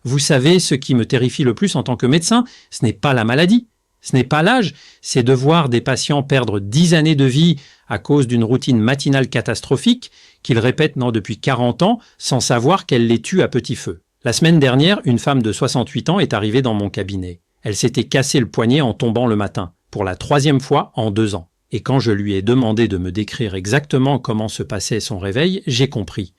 Vous savez ce qui me terrifie le plus en tant que médecin, ce n'est pas la maladie, ce n'est pas l'âge, c'est de voir des patients perdre 10 années de vie à cause d'une routine matinale catastrophique qu'ils répètent depuis 40 ans sans savoir qu'elle les tue à petit feu. La semaine dernière, une femme de 68 ans est arrivée dans mon cabinet. Elle s'était cassé le poignet en tombant le matin, pour la 3e fois en 2 ans. Et quand je lui ai demandé de me décrire exactement comment se passait son réveil, j'ai compris.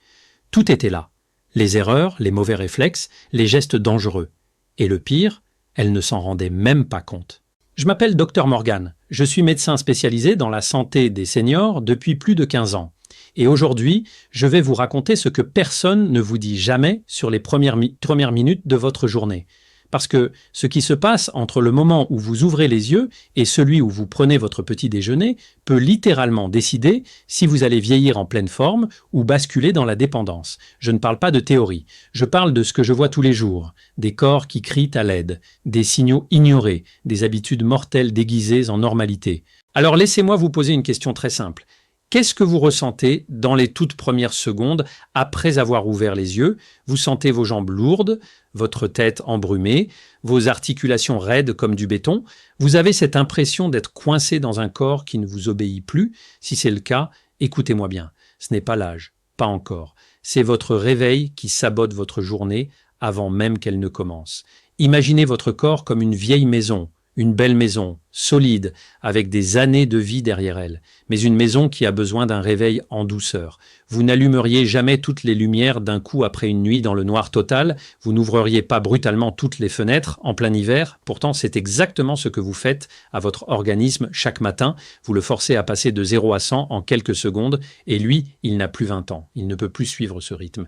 Tout était là. Les erreurs, les mauvais réflexes, les gestes dangereux. Et le pire, elle ne s'en rendait même pas compte. Je m'appelle Dr Morgan. Je suis médecin spécialisé dans la santé des seniors depuis plus de 15 ans. Et aujourd'hui, je vais vous raconter ce que personne ne vous dit jamais sur les premières minutes de votre journée. Parce que ce qui se passe entre le moment où vous ouvrez les yeux et celui où vous prenez votre petit déjeuner peut littéralement décider si vous allez vieillir en pleine forme ou basculer dans la dépendance. Je ne parle pas de théorie, je parle de ce que je vois tous les jours, des corps qui crient à l'aide, des signaux ignorés, des habitudes mortelles déguisées en normalité. Alors laissez-moi vous poser une question très simple. Qu'est-ce que vous ressentez dans les toutes premières secondes après avoir ouvert les yeux? Vous sentez vos jambes lourdes, votre tête embrumée, vos articulations raides comme du béton. Vous avez cette impression d'être coincé dans un corps qui ne vous obéit plus. Si c'est le cas, écoutez-moi bien. Ce n'est pas l'âge, pas encore. C'est votre réveil qui sabote votre journée avant même qu'elle ne commence. Imaginez votre corps comme une vieille maison. Une belle maison, solide, avec des années de vie derrière elle, mais une maison qui a besoin d'un réveil en douceur. Vous n'allumeriez jamais toutes les lumières d'un coup après une nuit dans le noir total, vous n'ouvririez pas brutalement toutes les fenêtres en plein hiver, pourtant c'est exactement ce que vous faites à votre organisme chaque matin, vous le forcez à passer de 0 à 100 en quelques secondes, et lui, il n'a plus 20 ans, il ne peut plus suivre ce rythme.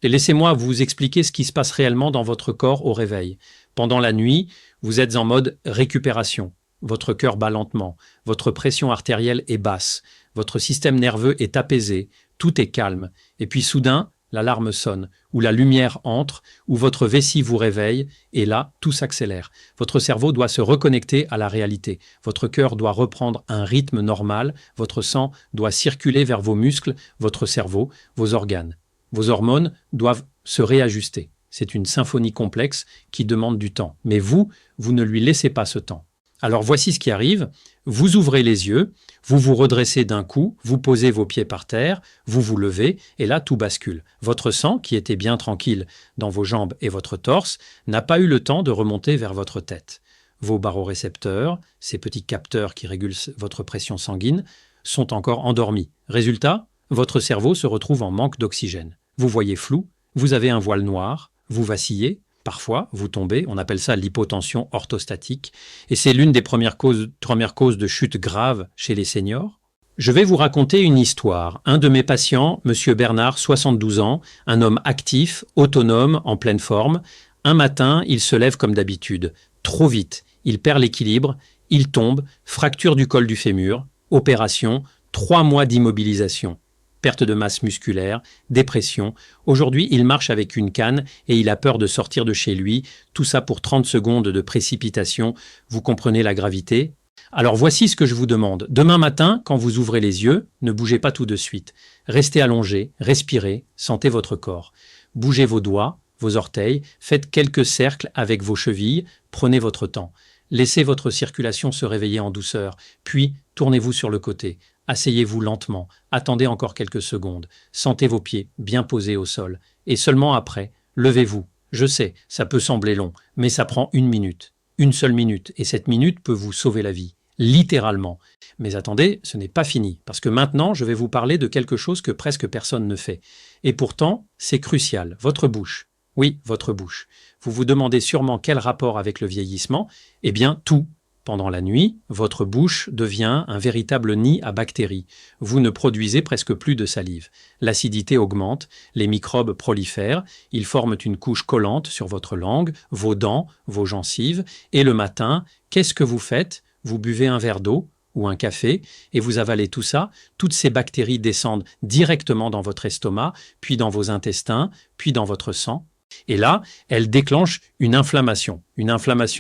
Et laissez-moi vous expliquer ce qui se passe réellement dans votre corps au réveil. Pendant la nuit, vous êtes en mode récupération. Votre cœur bat lentement, votre pression artérielle est basse, votre système nerveux est apaisé, tout est calme. Et puis soudain, l'alarme sonne, ou la lumière entre, ou votre vessie vous réveille, et là, tout s'accélère. Votre cerveau doit se reconnecter à la réalité. Votre cœur doit reprendre un rythme normal, votre sang doit circuler vers vos muscles, votre cerveau, vos organes. Vos hormones doivent se réajuster. C'est une symphonie complexe qui demande du temps. Mais vous ne lui laissez pas ce temps. Alors voici ce qui arrive. Vous ouvrez les yeux, vous vous redressez d'un coup, vous posez vos pieds par terre, vous vous levez, et là tout bascule. Votre sang, qui était bien tranquille dans vos jambes et votre torse, n'a pas eu le temps de remonter vers votre tête. Vos barorécepteurs, ces petits capteurs qui régulent votre pression sanguine, sont encore endormis. Résultat, votre cerveau se retrouve en manque d'oxygène. Vous voyez flou, vous avez un voile noir, vous vacillez, parfois vous tombez, on appelle ça l'hypotension orthostatique, et c'est l'une des premières causes de chute grave chez les seniors. Je vais vous raconter une histoire. Un de mes patients, Monsieur Bernard, 72 ans, un homme actif, autonome, en pleine forme. Un matin, il se lève comme d'habitude, trop vite, il perd l'équilibre, il tombe, fracture du col du fémur, opération, 3 mois d'immobilisation. Perte de masse musculaire, dépression. Aujourd'hui, il marche avec une canne et il a peur de sortir de chez lui. Tout ça pour 30 secondes de précipitation. Vous comprenez la gravité? Alors voici ce que je vous demande. Demain matin, quand vous ouvrez les yeux, ne bougez pas tout de suite. Restez allongé, respirez, sentez votre corps. Bougez vos doigts, vos orteils, faites quelques cercles avec vos chevilles, prenez votre temps. Laissez votre circulation se réveiller en douceur, puis tournez-vous sur le côté. Asseyez-vous lentement, attendez encore quelques secondes, sentez vos pieds bien posés au sol, et seulement après, levez-vous. Je sais, ça peut sembler long, mais ça prend 1 minute. Une seule minute, et cette minute peut vous sauver la vie, littéralement. Mais attendez, ce n'est pas fini, parce que maintenant, je vais vous parler de quelque chose que presque personne ne fait. Et pourtant, c'est crucial, votre bouche. Oui, votre bouche. Vous vous demandez sûrement quel rapport avec le vieillissement? Eh bien, tout. Pendant la nuit, votre bouche devient un véritable nid à bactéries. Vous ne produisez presque plus de salive. L'acidité augmente, les microbes prolifèrent, ils forment une couche collante sur votre langue, vos dents, vos gencives. Et le matin, qu'est-ce que vous faites? Vous buvez un verre d'eau ou un café et vous avalez tout ça. Toutes ces bactéries descendent directement dans votre estomac, puis dans vos intestins, puis dans votre sang. Et là, elle déclenche une inflammation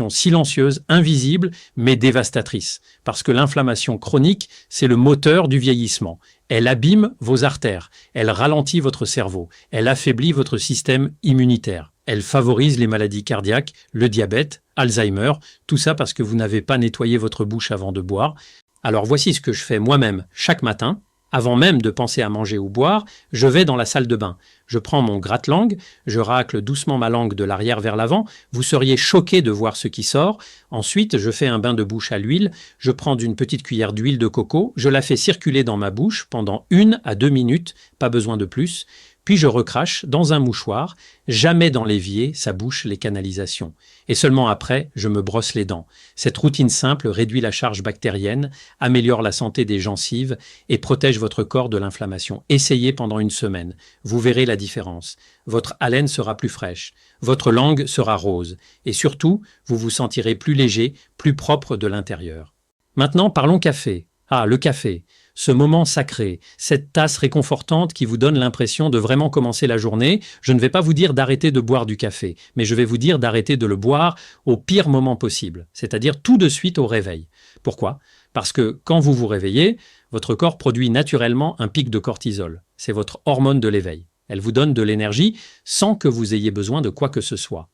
silencieuse, invisible, mais dévastatrice. Parce que l'inflammation chronique, c'est le moteur du vieillissement. Elle abîme vos artères, elle ralentit votre cerveau, elle affaiblit votre système immunitaire. Elle favorise les maladies cardiaques, le diabète, Alzheimer, tout ça parce que vous n'avez pas nettoyé votre bouche avant de boire. Alors voici ce que je fais moi-même chaque matin. Avant même de penser à manger ou boire, je vais dans la salle de bain. Je prends mon gratte-langue, je racle doucement ma langue de l'arrière vers l'avant. Vous seriez choqué de voir ce qui sort. Ensuite, je fais un bain de bouche à l'huile. Je prends une petite cuillère d'huile de coco. Je la fais circuler dans ma bouche pendant 1 à 2 minutes, pas besoin de plus. Puis je recrache dans un mouchoir, jamais dans l'évier, ça bouche les canalisations. Et seulement après, je me brosse les dents. Cette routine simple réduit la charge bactérienne, améliore la santé des gencives et protège votre corps de l'inflammation. Essayez pendant 1 semaine. Vous verrez la différence. Votre haleine sera plus fraîche, votre langue sera rose. Et surtout, vous vous sentirez plus léger, plus propre de l'intérieur. Maintenant, parlons café. Ah, le café. Ce moment sacré, cette tasse réconfortante qui vous donne l'impression de vraiment commencer la journée. Je ne vais pas vous dire d'arrêter de boire du café, mais je vais vous dire d'arrêter de le boire au pire moment possible, c'est-à-dire tout de suite au réveil. Pourquoi ? Parce que quand vous vous réveillez, votre corps produit naturellement un pic de cortisol. C'est votre hormone de l'éveil. Elle vous donne de l'énergie sans que vous ayez besoin de quoi que ce soit.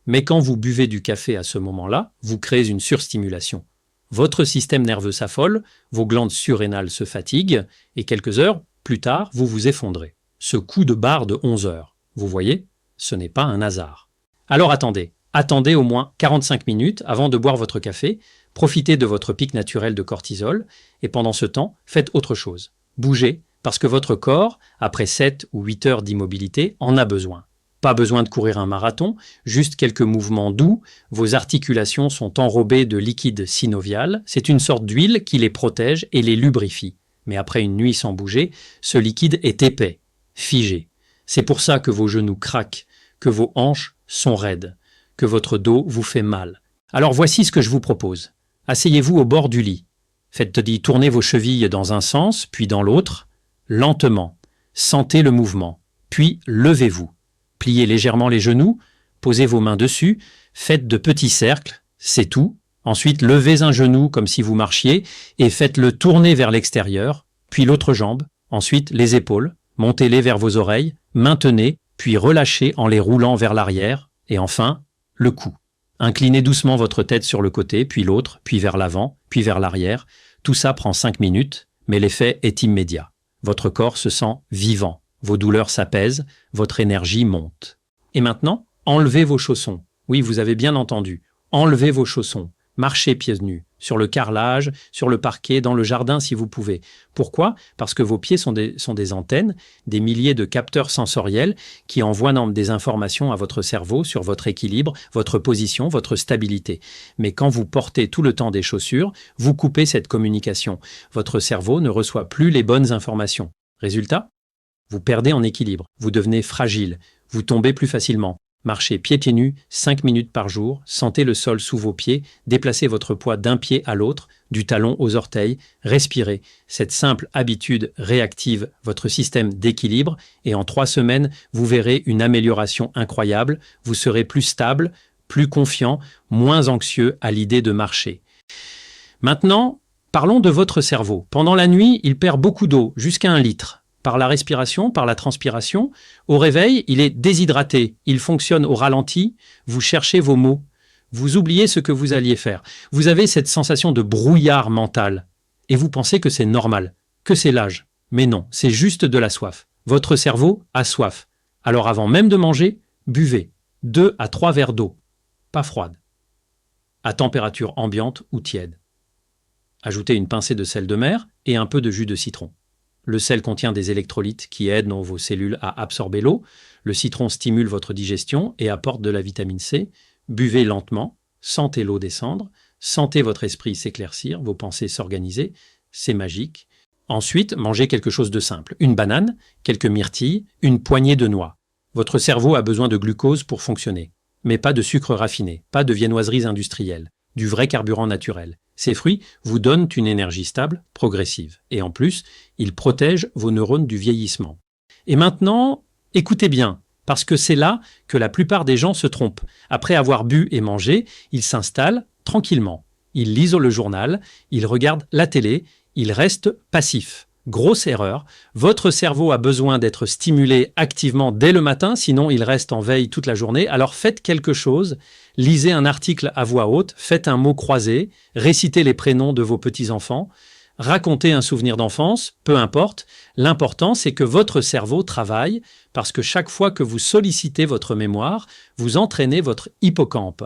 Mais quand vous buvez du café à ce moment-là, vous créez une surstimulation. Votre système nerveux s'affole, vos glandes surrénales se fatiguent, et quelques heures plus tard, vous vous effondrez. Ce coup de barre de 11 heures, vous voyez, ce n'est pas un hasard. Alors attendez au moins 45 minutes avant de boire votre café, profitez de votre pic naturel de cortisol, et pendant ce temps, faites autre chose. Bougez, parce que votre corps, après 7 ou 8 heures d'immobilité, en a besoin. Pas besoin de courir un marathon, juste quelques mouvements doux, vos articulations sont enrobées de liquide synovial, c'est une sorte d'huile qui les protège et les lubrifie. Mais après une nuit sans bouger, ce liquide est épais, figé. C'est pour ça que vos genoux craquent, que vos hanches sont raides, que votre dos vous fait mal. Alors voici ce que je vous propose. Asseyez-vous au bord du lit. Faites-y tourner vos chevilles dans un sens, puis dans l'autre, lentement. Sentez le mouvement, puis levez-vous. Pliez légèrement les genoux, posez vos mains dessus, faites de petits cercles, c'est tout. Ensuite, levez un genou comme si vous marchiez et faites-le tourner vers l'extérieur, puis l'autre jambe, ensuite les épaules, montez-les vers vos oreilles, maintenez, puis relâchez en les roulant vers l'arrière, et enfin, le cou. Inclinez doucement votre tête sur le côté, puis l'autre, puis vers l'avant, puis vers l'arrière. Tout ça prend 5 minutes, mais l'effet est immédiat. Votre corps se sent vivant. Vos douleurs s'apaisent, votre énergie monte. Et maintenant, enlevez vos chaussons. Oui, vous avez bien entendu. Enlevez vos chaussons. Marchez pieds nus, sur le carrelage, sur le parquet, dans le jardin si vous pouvez. Pourquoi ? Parce que vos pieds sont des antennes, des milliers de capteurs sensoriels qui envoient des informations à votre cerveau sur votre équilibre, votre position, votre stabilité. Mais quand vous portez tout le temps des chaussures, vous coupez cette communication. Votre cerveau ne reçoit plus les bonnes informations. Résultat ? Vous perdez en équilibre, vous devenez fragile, vous tombez plus facilement. Marchez pieds nus 5 minutes par jour, sentez le sol sous vos pieds, déplacez votre poids d'un pied à l'autre, du talon aux orteils, respirez. Cette simple habitude réactive votre système d'équilibre et en 3 semaines, vous verrez une amélioration incroyable, vous serez plus stable, plus confiant, moins anxieux à l'idée de marcher. Maintenant, parlons de votre cerveau. Pendant la nuit, il perd beaucoup d'eau, jusqu'à 1 litre. Par la respiration, par la transpiration. Au réveil, il est déshydraté, il fonctionne au ralenti, vous cherchez vos mots, vous oubliez ce que vous alliez faire. Vous avez cette sensation de brouillard mental et vous pensez que c'est normal, que c'est l'âge. Mais non, c'est juste de la soif. Votre cerveau a soif. Alors avant même de manger, buvez 2 à 3 verres d'eau, pas froide, à température ambiante ou tiède. Ajoutez une pincée de sel de mer et un peu de jus de citron. Le sel contient des électrolytes qui aident vos cellules à absorber l'eau. Le citron stimule votre digestion et apporte de la vitamine C. Buvez lentement, sentez l'eau descendre, sentez votre esprit s'éclaircir, vos pensées s'organiser. C'est magique. Ensuite, mangez quelque chose de simple. Une banane, quelques myrtilles, une poignée de noix. Votre cerveau a besoin de glucose pour fonctionner. Mais pas de sucre raffiné, pas de viennoiseries industrielles, du vrai carburant naturel. Ces fruits vous donnent une énergie stable, progressive. Et en plus, ils protègent vos neurones du vieillissement. Et maintenant, écoutez bien, parce que c'est là que la plupart des gens se trompent. Après avoir bu et mangé, ils s'installent tranquillement. Ils lisent le journal, ils regardent la télé, ils restent passifs. Grosse erreur, votre cerveau a besoin d'être stimulé activement dès le matin, sinon il reste en veille toute la journée. Alors faites quelque chose, lisez un article à voix haute, faites un mot croisé, récitez les prénoms de vos petits-enfants, racontez un souvenir d'enfance, peu importe. L'important, c'est que votre cerveau travaille parce que chaque fois que vous sollicitez votre mémoire, vous entraînez votre hippocampe,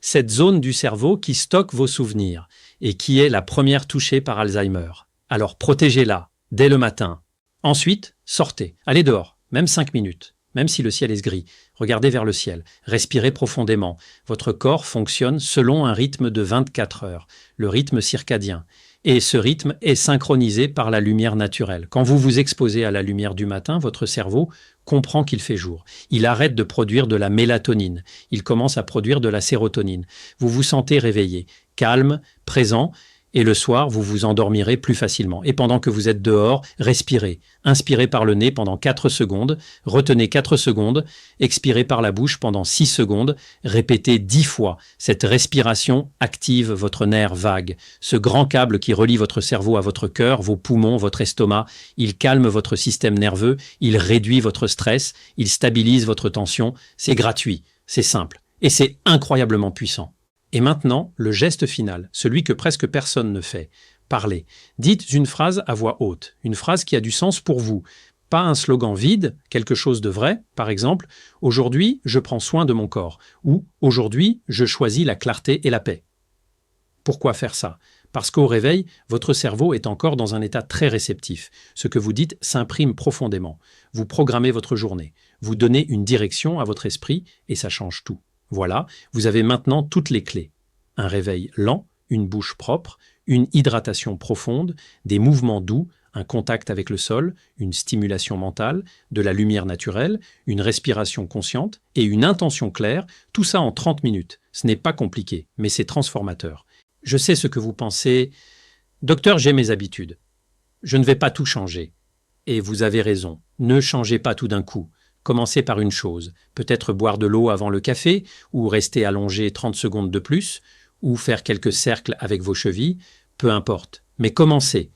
cette zone du cerveau qui stocke vos souvenirs et qui est la première touchée par Alzheimer. Alors protégez-la dès le matin. Ensuite, sortez, allez dehors, même 5 minutes, même si le ciel est gris. Regardez vers le ciel, respirez profondément. Votre corps fonctionne selon un rythme de 24 heures, le rythme circadien. Et ce rythme est synchronisé par la lumière naturelle. Quand vous vous exposez à la lumière du matin, votre cerveau comprend qu'il fait jour. Il arrête de produire de la mélatonine. Il commence à produire de la sérotonine. Vous vous sentez réveillé, calme, présent. Et le soir, vous vous endormirez plus facilement. Et pendant que vous êtes dehors, respirez. Inspirez par le nez pendant 4 secondes, retenez 4 secondes, expirez par la bouche pendant 6 secondes, répétez 10 fois. Cette respiration active votre nerf vague, ce grand câble qui relie votre cerveau à votre cœur, vos poumons, votre estomac. Il calme votre système nerveux, il réduit votre stress, il stabilise votre tension. C'est gratuit, c'est simple et c'est incroyablement puissant. Et maintenant, le geste final, celui que presque personne ne fait. Parlez. Dites une phrase à voix haute, une phrase qui a du sens pour vous. Pas un slogan vide, quelque chose de vrai, par exemple « Aujourd'hui, je prends soin de mon corps » ou « Aujourd'hui, je choisis la clarté et la paix ». Pourquoi faire ça? Parce qu'au réveil, votre cerveau est encore dans un état très réceptif. Ce que vous dites s'imprime profondément. Vous programmez votre journée. Vous donnez une direction à votre esprit et ça change tout. Voilà, vous avez maintenant toutes les clés. Un réveil lent, une bouche propre, une hydratation profonde, des mouvements doux, un contact avec le sol, une stimulation mentale, de la lumière naturelle, une respiration consciente et une intention claire, tout ça en 30 minutes. Ce n'est pas compliqué, mais c'est transformateur. Je sais ce que vous pensez. Docteur, j'ai mes habitudes. Je ne vais pas tout changer. Et vous avez raison, ne changez pas tout d'un coup. Commencez par une chose, peut-être boire de l'eau avant le café, ou rester allongé 30 secondes de plus, ou faire quelques cercles avec vos chevilles, peu importe. Mais commencez,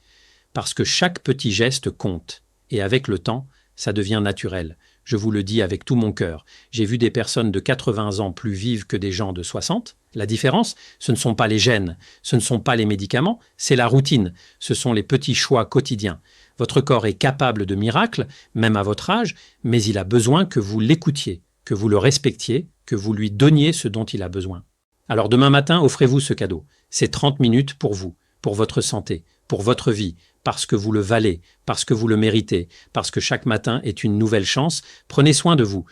parce que chaque petit geste compte. Et avec le temps, ça devient naturel. Je vous le dis avec tout mon cœur. J'ai vu des personnes de 80 ans plus vives que des gens de 60. La différence, ce ne sont pas les gènes, ce ne sont pas les médicaments, c'est la routine, ce sont les petits choix quotidiens. Votre corps est capable de miracles, même à votre âge, mais il a besoin que vous l'écoutiez, que vous le respectiez, que vous lui donniez ce dont il a besoin. Alors demain matin, offrez-vous ce cadeau. C'est 30 minutes pour vous, pour votre santé, pour votre vie, parce que vous le valez, parce que vous le méritez, parce que chaque matin est une nouvelle chance. Prenez soin de vous.